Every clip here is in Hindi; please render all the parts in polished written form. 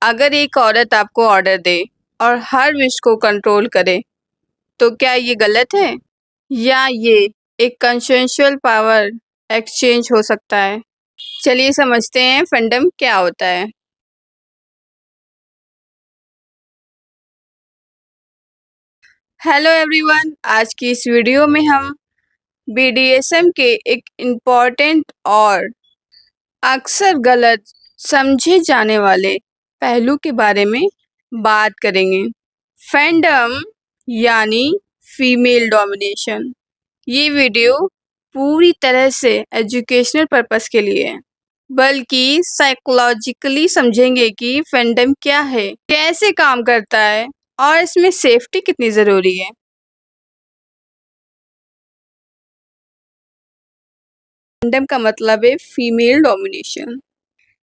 अगर एक औरत आपको ऑर्डर दे और हर विश को कंट्रोल करे, तो क्या ये गलत है या ये एक कंसेंशुअल पावर एक्सचेंज हो सकता है? चलिए समझते हैं फंडम क्या होता है। हेलो एवरीवन, आज की इस वीडियो में हम बीडीएसएम के एक इम्पॉर्टेंट और अक्सर गलत समझे जाने वाले पहलू के बारे में बात करेंगे। फैंडम यानी फीमेल डोमिनेशन। ये वीडियो पूरी तरह से एजुकेशनल पर्पस के लिए है, बल्कि साइकोलॉजिकली समझेंगे कि फैंडम क्या है, कैसे काम करता है और इसमें सेफ्टी कितनी ज़रूरी है। फैंडम का मतलब है फीमेल डोमिनेशन।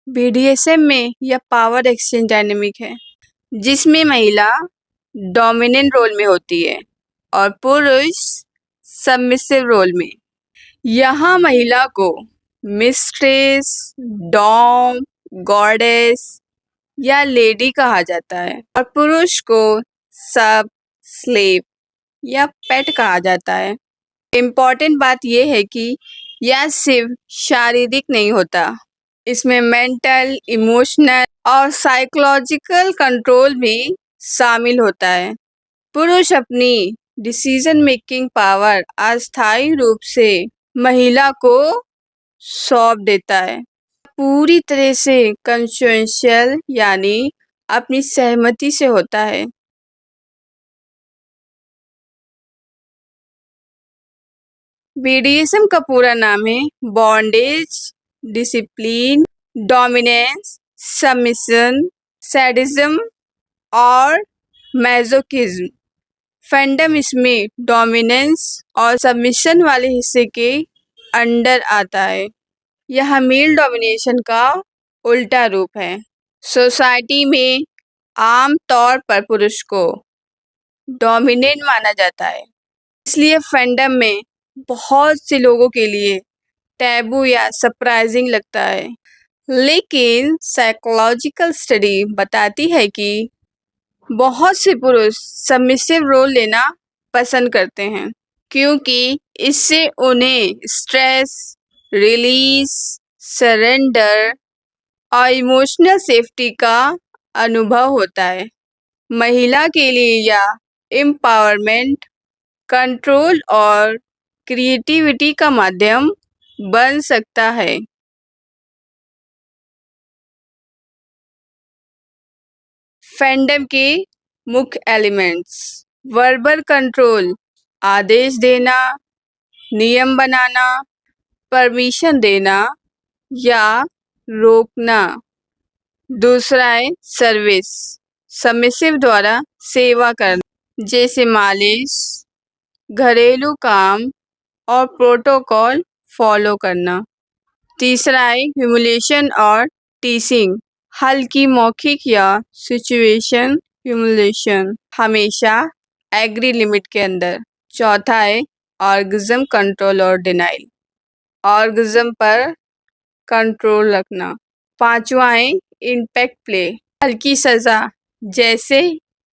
बीडीएसएम में यह पावर एक्सचेंज डायनेमिक है, जिसमें महिला डोमिनेंट रोल में होती है और पुरुष सबमिसिव रोल में। यहाँ महिला को मिस्ट्रेस, डॉम, गॉडेस या लेडी कहा जाता है और पुरुष को सब, स्लेव या पेट कहा जाता है। इम्पॉर्टेंट बात यह है कि यह सिर्फ शारीरिक नहीं होता, इसमें मेंटल, इमोशनल और साइकोलॉजिकल कंट्रोल भी शामिल होता है। पुरुष अपनी डिसीजन मेकिंग पावर अस्थायी रूप से महिला को सौंप देता है, पूरी तरह से कंसेंशुअल यानी अपनी सहमति से होता है। बीडीएसएम का पूरा नाम है bondage, discipline, dominance, submission, sadism और मैजोकिज्म। फैंडम इसमें डोमिनेंस और सबमिशन वाले हिस्से के अंडर आता है। यह मेल डोमिनेशन का उल्टा रूप है। सोसाइटी में आम तौर पर पुरुष को डोमिनेंट माना जाता है, इसलिए फैंडम में बहुत से लोगों के लिए टैबू या सरप्राइजिंग लगता है। लेकिन साइकोलॉजिकल स्टडी बताती है कि बहुत से पुरुष सबमिसिव रोल लेना पसंद करते हैं, क्योंकि इससे उन्हें स्ट्रेस रिलीज, सरेंडर और इमोशनल सेफ्टी का अनुभव होता है। महिला के लिए यह एम्पावरमेंट, कंट्रोल और क्रिएटिविटी का माध्यम बन सकता है। फैंडम के मुख्य एलिमेंट्स: वर्बल कंट्रोल, आदेश देना, नियम बनाना, परमिशन देना या रोकना। दूसरा है सर्विस, सबमिसिव द्वारा सेवा करना, जैसे मालिश, घरेलू काम और प्रोटोकॉल फॉलो करना। तीसरा है ह्यूमिलेशन और टीसिंग, हल्की मौखिक या सिचुएशन ह्यूमिलेशन, हमेशा एग्री लिमिट के अंदर। चौथा है ऑर्गेज्म कंट्रोल और डिनाइल, ऑर्गेज्म पर कंट्रोल रखना। पांचवा है इम्पैक्ट प्ले, हल्की सजा जैसे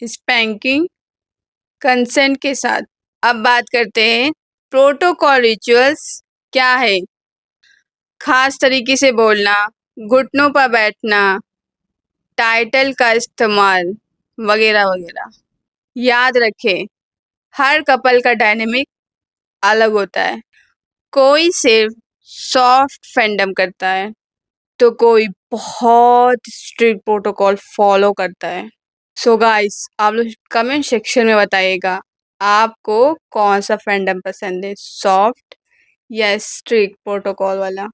स्पैंकिंग, कंसेंट के साथ। अब बात करते हैं प्रोटोकॉल रिचुअल्स क्या है। खास तरीके से बोलना, घुटनों पर बैठना, टाइटल का इस्तेमाल वगैरह वगैरह। याद रखें, हर कपल का डायनेमिक अलग होता है। कोई सिर्फ सॉफ्ट फैंडम करता है, तो कोई बहुत स्ट्रिक्ट प्रोटोकॉल फॉलो करता है। सो गाइस, आप लोग कमेंट सेक्शन में बताइएगा आपको कौन सा फैंडम पसंद है, सॉफ्ट या स्ट्रिक्ट प्रोटोकॉल वाला।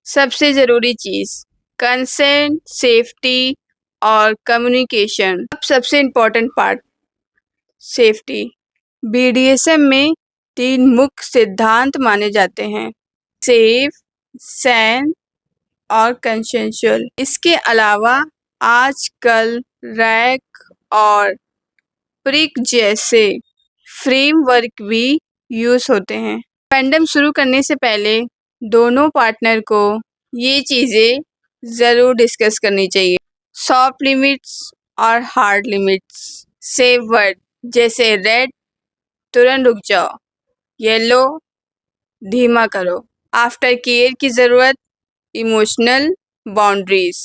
सबसे ज़रूरी चीज़ कंसेंट, सेफ्टी और कम्युनिकेशन। अब सबसे इम्पोर्टेंट पार्ट सेफ्टी। बीडीएसएम में 3 मुख्य सिद्धांत माने जाते हैं: सेफ, सैन और कंसेंशुअल। इसके अलावा आजकल रैक और प्रिक जैसे फ्रेमवर्क भी यूज होते हैं। फैंडम शुरू करने से पहले दोनों पार्टनर को ये चीज़ें ज़रूर डिस्कस करनी चाहिए। सॉफ्ट लिमिट्स और हार्ड लिमिट्स। सेफ वर्ड जैसे रेड तुरंत रुक जाओ, येलो धीमा करो। आफ्टर केयर की ज़रूरत, इमोशनल बाउंड्रीज।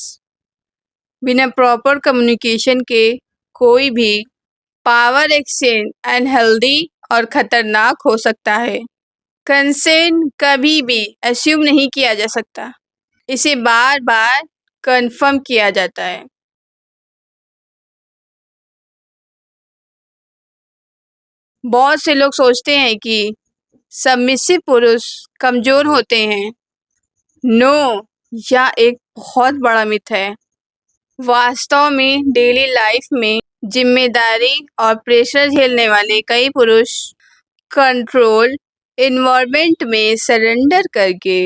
बिना प्रॉपर कम्युनिकेशन के कोई भी पावर एक्सचेंज अनहेल्दी और खतरनाक हो सकता है। कंसेंट कभी भी अस्यूम नहीं किया जा सकता, इसे बार बार कंफर्म किया जाता है। बहुत से लोग सोचते हैं कि सबमिसिव पुरुष कमजोर होते हैं। नो, यह एक बहुत बड़ा मिथ है। वास्तव में डेली लाइफ में जिम्मेदारी और प्रेशर झेलने वाले कई पुरुष कंट्रोल इन्वायरमेंट में सरेंडर करके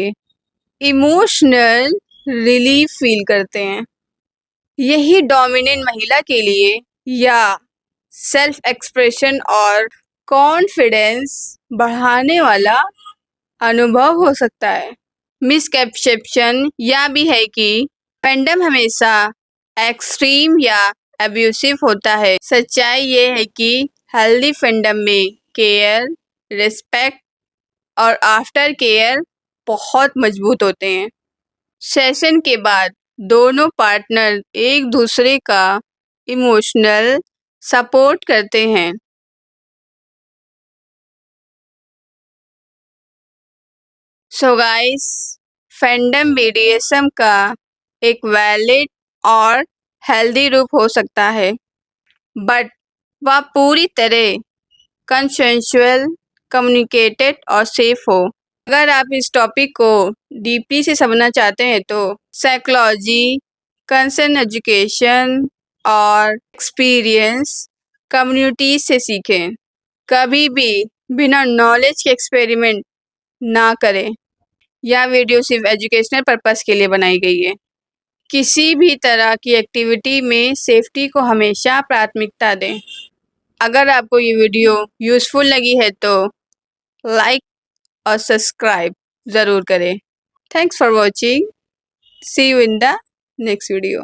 इमोशनल रिलीफ फील करते हैं। यही डोमिनेंट महिला के लिए या सेल्फ एक्सप्रेशन और कॉन्फिडेंस बढ़ाने वाला अनुभव हो सकता है। मिसकंसेप्शन यह भी है कि फैंडम हमेशा एक्सट्रीम या अब्यूसिव होता है। सच्चाई ये है कि हेल्दी फैंडम में केयर, रिस्पेक्ट और आफ्टर केयर बहुत मजबूत होते हैं। सेशन के बाद दोनों पार्टनर एक दूसरे का इमोशनल सपोर्ट करते हैं। सो गाइस, फैंडम बीडीएसएम का एक वैलिड और हेल्दी रूप हो सकता है, बट वह पूरी तरह कंसेंसुअल, कम्युनिकेटेड और सेफ हो। अगर आप इस टॉपिक को डीपली से समझना चाहते हैं तो साइकोलॉजी, कंसर्न एजुकेशन और एक्सपीरियंस कम्युनिटी से सीखें। कभी भी बिना नॉलेज के एक्सपेरिमेंट ना करें। यह वीडियो सिर्फ एजुकेशनल पर्पस के लिए बनाई गई है। किसी भी तरह की एक्टिविटी में सेफ्टी को हमेशा प्राथमिकता दें। अगर आपको ये वीडियो यूज़फुल लगी है तो लाइक और सब्सक्राइब ज़रूर करें। Thanks for watching. See you in the next video.